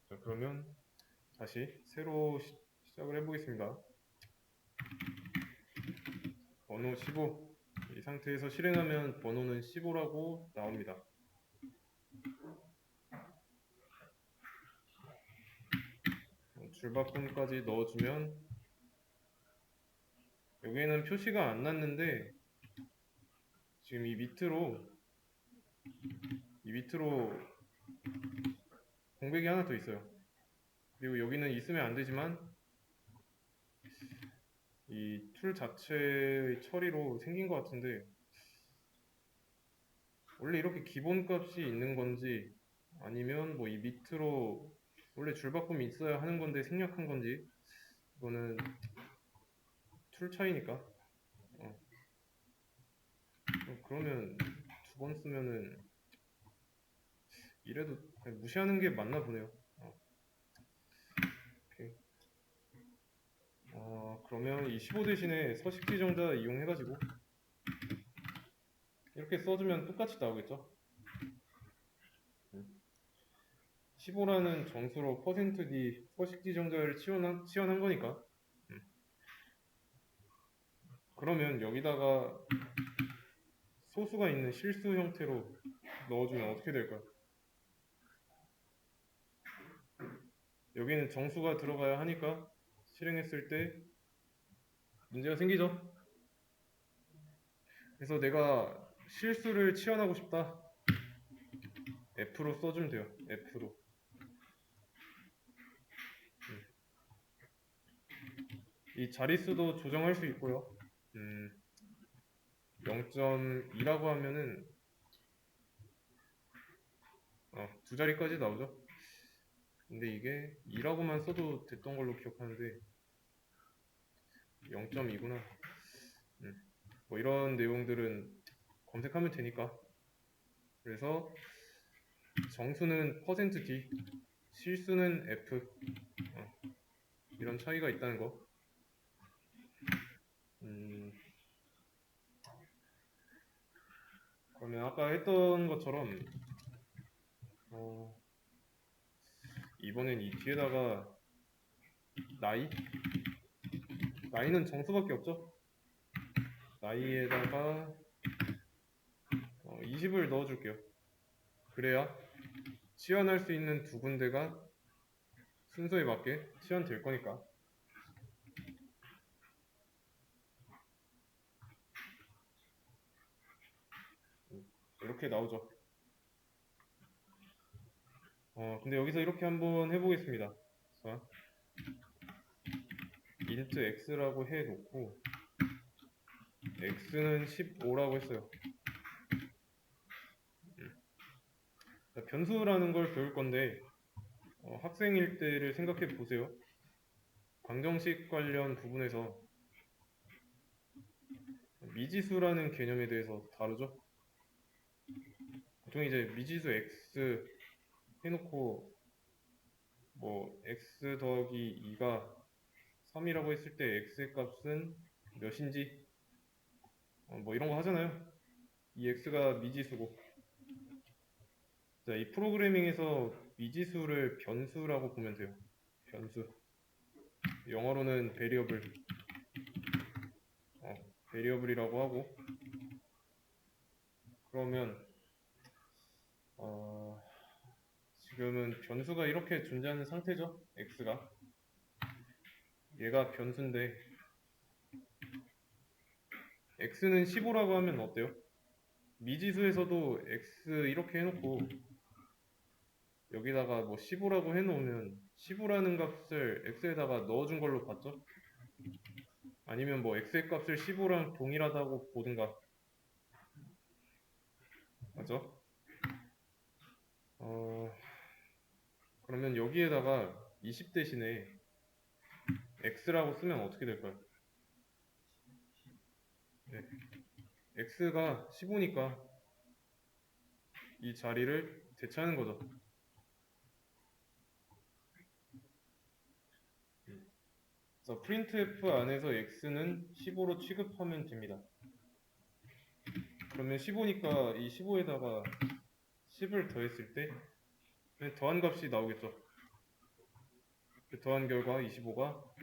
자, 그러면 다시 새로 시작을 해보겠습니다. 번호 15. 이 상태에서 실행하면 번호는 15라고 나옵니다. 줄바꿈까지 넣어주면 여기에는 표시가 안 났는데 지금 이 밑으로 공백이 하나 더 있어요. 그리고 여기는 있으면 안 되지만 이 툴 자체의 처리로 생긴 것 같은데 원래 이렇게 기본값이 있는 건지 아니면 뭐 이 밑으로 원래 줄바꿈이 있어야 하는 건데 생략한 건지 이거는 툴 차이니까 그러면 두 번 쓰면은 이래도 그냥 무시하는 게 맞나 보네요. 오케이. 그러면 이 15 대신에 서식 지정자 이용해가지고 이렇게 써주면 똑같이 나오겠죠? 15라는 정수로 %d 서식 지정자를 치환한 거니까. 그러면 여기다가 소수가 있는 실수 형태로 넣어주면 어떻게 될까요? 여기는 정수가 들어가야 하니까 실행했을 때 문제가 생기죠. 그래서 내가 실수를 치환하고 싶다. F로 써주면 돼요. F로. 이 자릿수도 조정할 수 있고요. 0.2라고 하면은 두 자리까지 나오죠. 근데 이게 2라고만 써도 됐던 걸로 기억하는데 0.2구나. 뭐 이런 내용들은 검색하면 되니까. 그래서 정수는 %d, 실수는 f. 이런 차이가 있다는 거. 그러면 아까 했던 것처럼 이번엔 이 뒤에다가 나이는 정수밖에 없죠. 나이에다가 20을 넣어줄게요. 그래야 치환할 수 있는 두 군데가 순서에 맞게 치환될 거니까. 이렇게 나오죠. 근데 여기서 이렇게 한번 해보겠습니다. 자, int x라고 해놓고 x는 15라고 했어요. 변수라는 걸 배울 건데 학생일 때를 생각해 보세요. 방정식 관련 부분에서 미지수라는 개념에 대해서 다루죠. 보통 이제 미지수 x 해놓고 뭐 x 더하기 2가 3이라고 했을 때 x의 값은 몇인지 뭐 이런 거 하잖아요. 이 x가 미지수고. 자, 이 프로그래밍에서 미지수를 변수라고 보면 돼요. 변수. 영어로는 베리어블이라고 하고. 그러면 지금은 변수가 이렇게 존재하는 상태죠. x가. 얘가 변수인데 x는 15라고 하면 어때요? 미지수에서도 x 이렇게 해놓고 여기다가 뭐 15라고 해놓으면 15라는 값을 x에다가 넣어준 걸로 봤죠? 아니면 뭐 x의 값을 15랑 동일하다고 보든가. 맞죠? 그러면 여기에다가 20 대신에 x라고 쓰면 어떻게 될까요? 네. x가 15니까 이 자리를 대체하는 거죠. 그래서 printf 안에서 x는 15로 취급하면 됩니다. 그러면 15니까 이 15에다가 10을 더했을 때 더한 값이 나오겠죠. 그 더한 결과 25가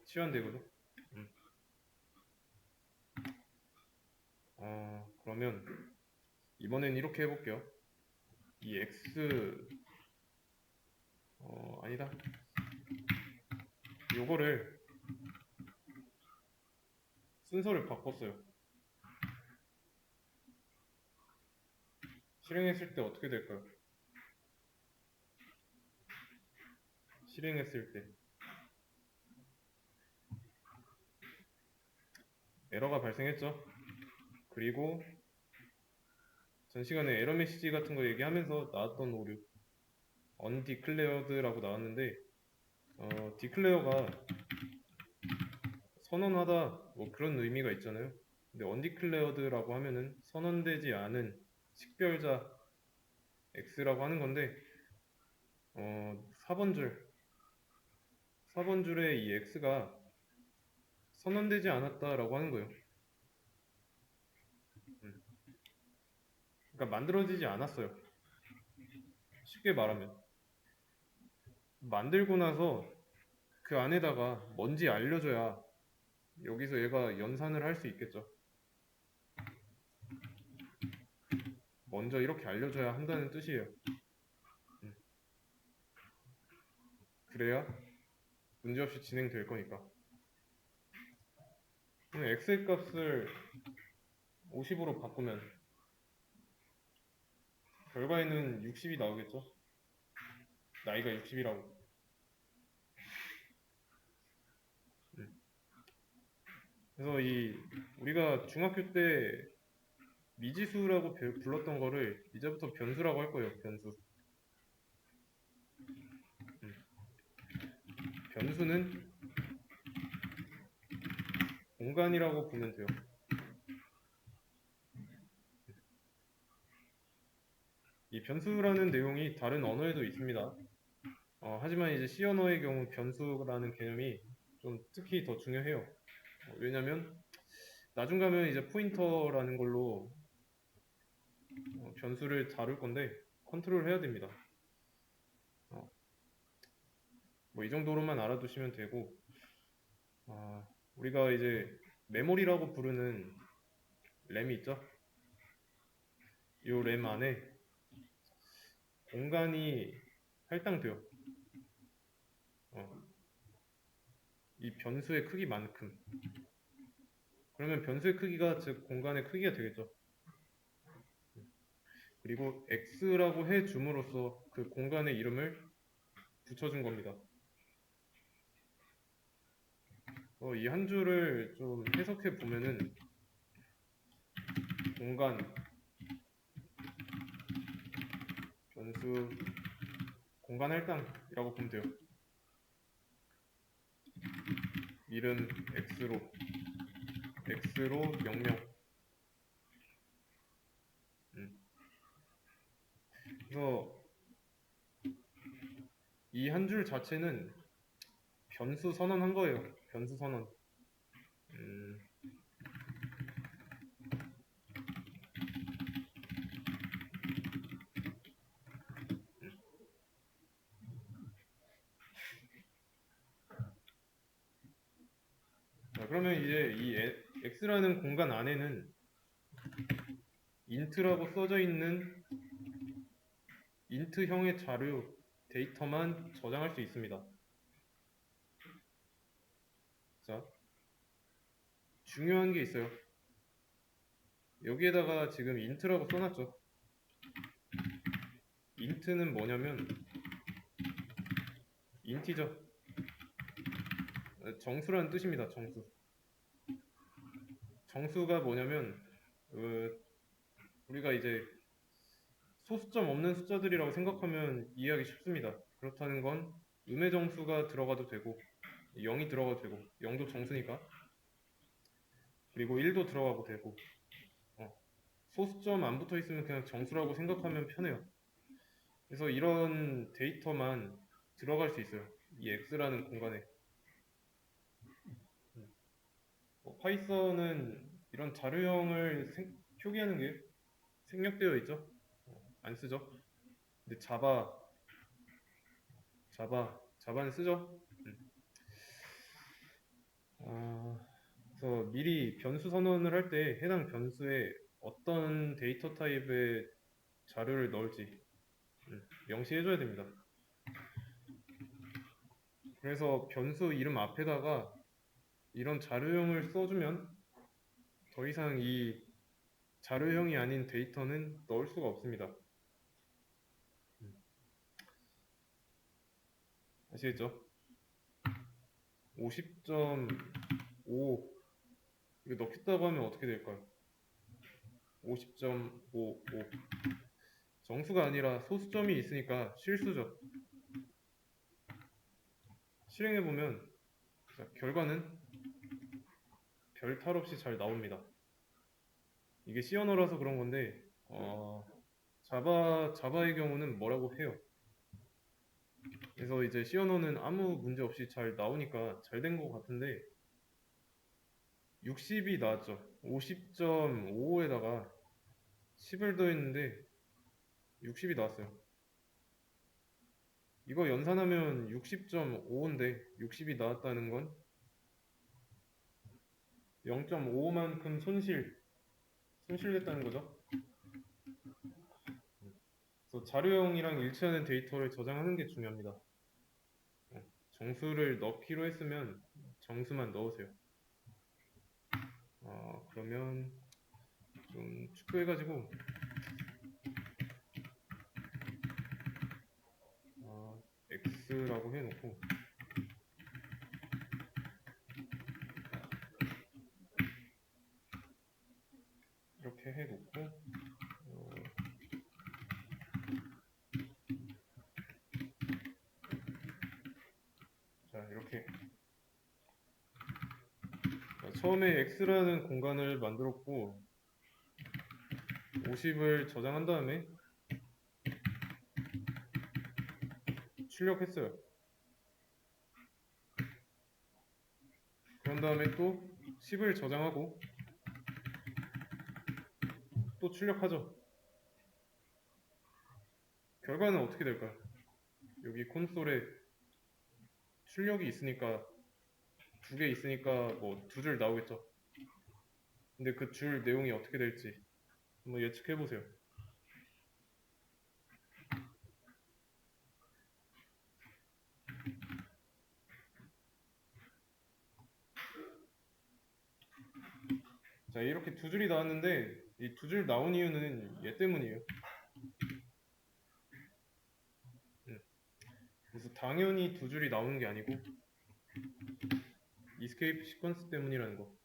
치환되거든. 그러면 이번엔 이렇게 해볼게요. 이 x 아니다. 요거를 순서를 바꿨어요. 실행했을 때 어떻게 될까요? 실행했을 때 에러가 발생했죠. 그리고 전 시간에 에러 메시지 같은 거 얘기하면서 나왔던 오류 undeclared라고 나왔는데 declare가 선언하다 뭐 그런 의미가 있잖아요. 근데 undeclared라고 하면은 선언되지 않은 식별자 x라고 하는 건데 4번 줄에 이 x가 선언되지 않았다라고 하는 거예요. 그러니까 만들어지지 않았어요. 쉽게 말하면 만들고 나서 그 안에다가 뭔지 알려줘야 여기서 얘가 연산을 할 수 있겠죠. 먼저 이렇게 알려줘야 한다는 뜻이에요. 그래야 문제없이 진행될 거니까. 그럼 x의 값을 50으로 바꾸면 결과에는 60이 나오겠죠? 나이가 60이라고. 그래서 우리가 중학교 때 미지수라고 불렀던 거를 이제부터 변수라고 할 거예요. 변수. 변수는 공간이라고 보면 돼요. 이 변수라는 내용이 다른 언어에도 있습니다. 하지만 이제 C 언어의 경우 변수라는 개념이 좀 특히 더 중요해요. 왜냐면 나중 가면 이제 포인터라는 걸로 변수를 다룰 건데 컨트롤 해야 됩니다. 뭐 이 정도로만 알아두시면 되고 우리가 이제 메모리라고 부르는 램이 있죠. 이 램 안에 공간이 할당돼요. 이 변수의 크기만큼. 그러면 변수의 크기가 즉 공간의 크기가 되겠죠. 그리고 x라고 해 줌으로써 그 공간의 이름을 붙여준 겁니다. 이 한 줄을 좀 해석해 보면은 공간 변수 공간 할당이라고 보면 돼요. 이름 x로 명령. 그래서 이 한 줄 자체는 변수 선언한 거예요. 변수 선언. 그러면 이제 이 x라는 공간 안에는 int라고 써져 있는 int형의 자료 데이터만 저장할 수 있습니다. 자, 중요한 게 있어요. 여기에다가 지금 int라고 써놨죠. int는 뭐냐면 인티저, 정수라는 뜻입니다. 정수가 뭐냐면 우리가 이제 소수점 없는 숫자들이라고 생각하면 이해하기 쉽습니다. 그렇다는 건 음의 정수가 들어가도 되고 0이 들어가도 되고 0도 정수니까, 그리고 1도 들어가도 되고 소수점 안 붙어 있으면 그냥 정수라고 생각하면 편해요. 그래서 이런 데이터만 들어갈 수 있어요. 이 x라는 공간에. 파이썬은 이런 자료형을 표기하는 게 생략되어 있죠. 안 쓰죠. 근데 자바 자바는 쓰죠. 그래서 미리 변수 선언을 할 때 해당 변수에 어떤 데이터 타입의 자료를 넣을지 명시해줘야 됩니다. 그래서 변수 이름 앞에다가 이런 자료형을 써주면 더 이상 이 자료형이 아닌 데이터는 넣을 수가 없습니다. 아시겠죠? 50.5 이거 넣겠다고 하면 어떻게 될까요? 50.55 정수가 아니라 소수점이 있으니까 실수죠. 실행해보면 결과는 별 탈 없이 잘 나옵니다. 이게 C 언어라서 그런 건데 자바의 경우는 뭐라고 해요. 그래서 이제 C 언어는 아무 문제 없이 잘 나오니까 잘 된 것 같은데 60이 나왔죠. 50.55에다가 10을 더했는데 60이 나왔어요. 이거 연산하면 60.5인데 60이 나왔다는 건 0.5만큼 손실됐다는 거죠. 그래서 자료형이랑 일치하는 데이터를 저장하는 게 중요합니다. 정수를 넣기로 했으면 정수만 넣으세요. 그러면 좀 축소해가지고 X라고 해놓고 이렇게 해놓고 자 이렇게 처음에 X라는 공간을 만들었고 50을 저장한 다음에 출력했어요. 그런 다음에 또 10을 저장하고 또 출력하죠. 결과는 어떻게 될까요? 여기 콘솔에 출력이 있으니까 두 개 있으니까 뭐 두 줄 나오겠죠. 근데 그 줄 내용이 어떻게 될지 한번 예측해 보세요. 자 이렇게 두 줄이 나왔는데 이 두 줄 나온 이유는 얘 때문이에요. 그래서 당연히 두 줄이 나오는 게 아니고 이스케이프 시퀀스 때문이라는 거.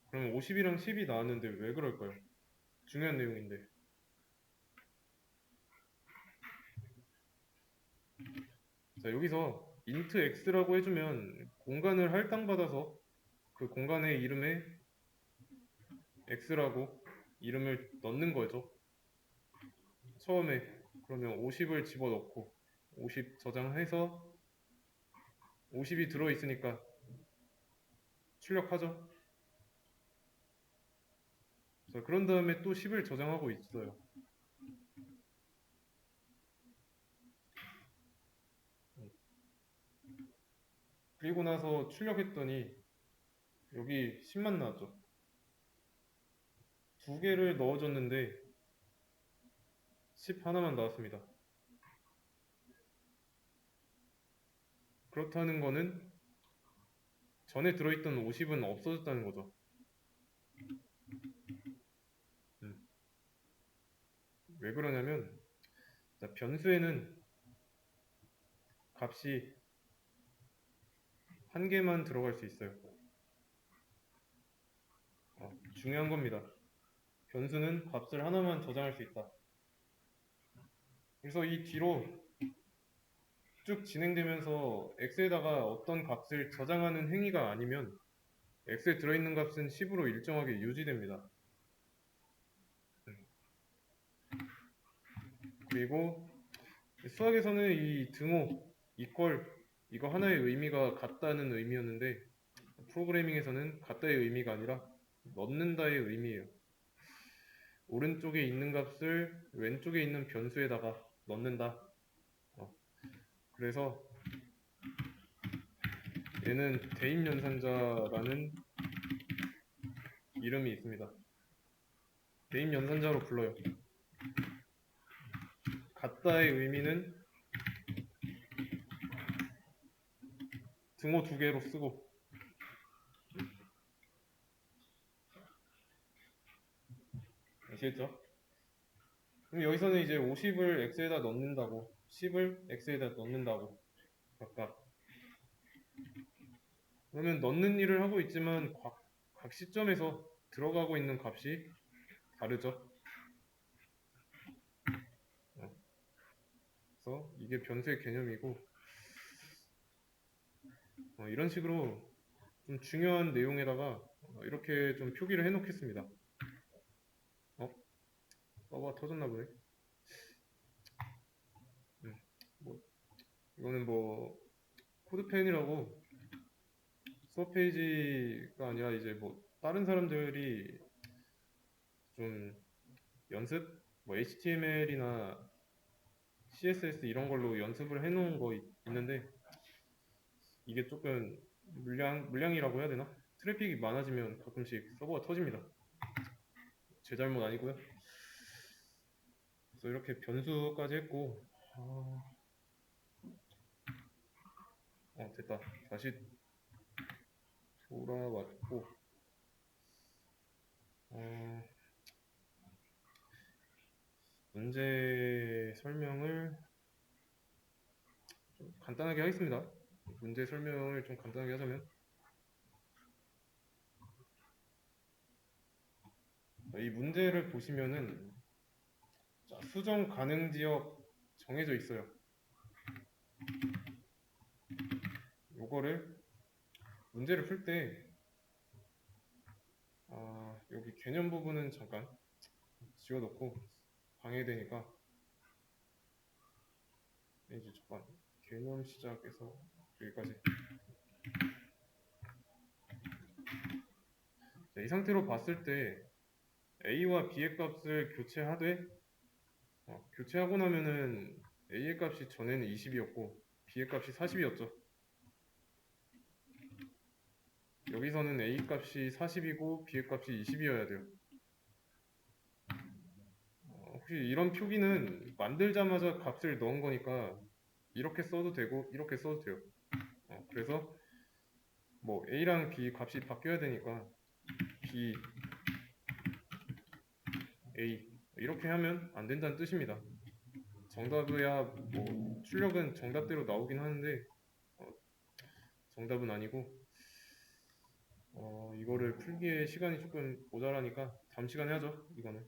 그러면 50이랑 10이 나왔는데 왜 그럴까요? 중요한 내용인데. 자 여기서 int x라고 해주면 공간을 할당받아서 그 공간의 이름에 x라고 이름을 넣는 거죠. 처음에 그러면 50을 집어넣고 50 저장해서 50이 들어있으니까 출력하죠. 자, 그런 다음에 또 10을 저장하고 있어요. 그리고 나서 출력했더니 여기 10만 나왔죠. 두 개를 넣어줬는데 10 하나만 나왔습니다. 그렇다는 거는 전에 들어있던 50은 없어졌다는 거죠. 왜 그러냐면 자, 변수에는 값이 한 개만 들어갈 수 있어요. 중요한 겁니다. 변수는 값을 하나만 저장할 수 있다. 그래서 이 뒤로 쭉 진행되면서 x에다가 어떤 값을 저장하는 행위가 아니면 x에 들어있는 값은 10으로 일정하게 유지됩니다. 그리고 수학에서는 이 등호, 이퀄 이거 하나의 의미가 같다는 의미였는데 프로그래밍에서는 같다의 의미가 아니라 넣는다의 의미예요. 오른쪽에 있는 값을 왼쪽에 있는 변수에다가 넣는다. 그래서 얘는 대입연산자라는 이름이 있습니다. 대입연산자로 불러요. 같다의 의미는 등호 두 개로 쓰고, 아시겠죠? 그럼 여기서는 이제 50을 x에다 넣는다고, 10을 x에다 넣는다고, 각각. 그러면 넣는 일을 하고 있지만 각 시점에서 들어가고 있는 값이 다르죠. 그래서 이게 변수의 개념이고, 이런 식으로 좀 중요한 내용에다가 이렇게 좀 표기를 해놓겠습니다. 서버가 터졌나 보네. 뭐, 이거는 뭐 코드펜이라고 수업 페이지가 아니라 이제 뭐 다른 사람들이 좀 연습, 뭐 HTML이나 CSS 이런 걸로 연습을 해놓은 거 있는데 이게 조금 물량이라고 해야 되나? 트래픽이 많아지면 가끔씩 서버가 터집니다. 제 잘못 아니고요. 그래서 이렇게 변수까지 했고, 됐다. 다시 돌아왔고, 문제 설명을 좀 간단하게 하겠습니다. 문제 설명을 좀 간단하게 하자면, 이 문제를 보시면은 수정 가능 지역 정해져 있어요. 요거를 문제를 풀 때 여기 개념 부분은 잠깐 지워놓고 방해되니까 이제 잠깐 개념 시작해서 여기까지. 자, 이 상태로 봤을 때 a와 b의 값을 교체하고 나면은 a의 값이 전에는 20이었고 b의 값이 40이었죠. 여기서는 a 값이 40이고 b의 값이 20이어야 돼요. 혹시 이런 표기는 만들자마자 값을 넣은 거니까 이렇게 써도 되고 이렇게 써도 돼요. 그래서 뭐 a랑 b 값이 바뀌어야 되니까 b, a 이렇게 하면 안 된다는 뜻입니다. 정답이야 뭐 출력은 정답대로 나오긴 하는데 정답은 아니고 이거를 풀기에 시간이 조금 모자라니까 다음 시간에 하죠. 이거는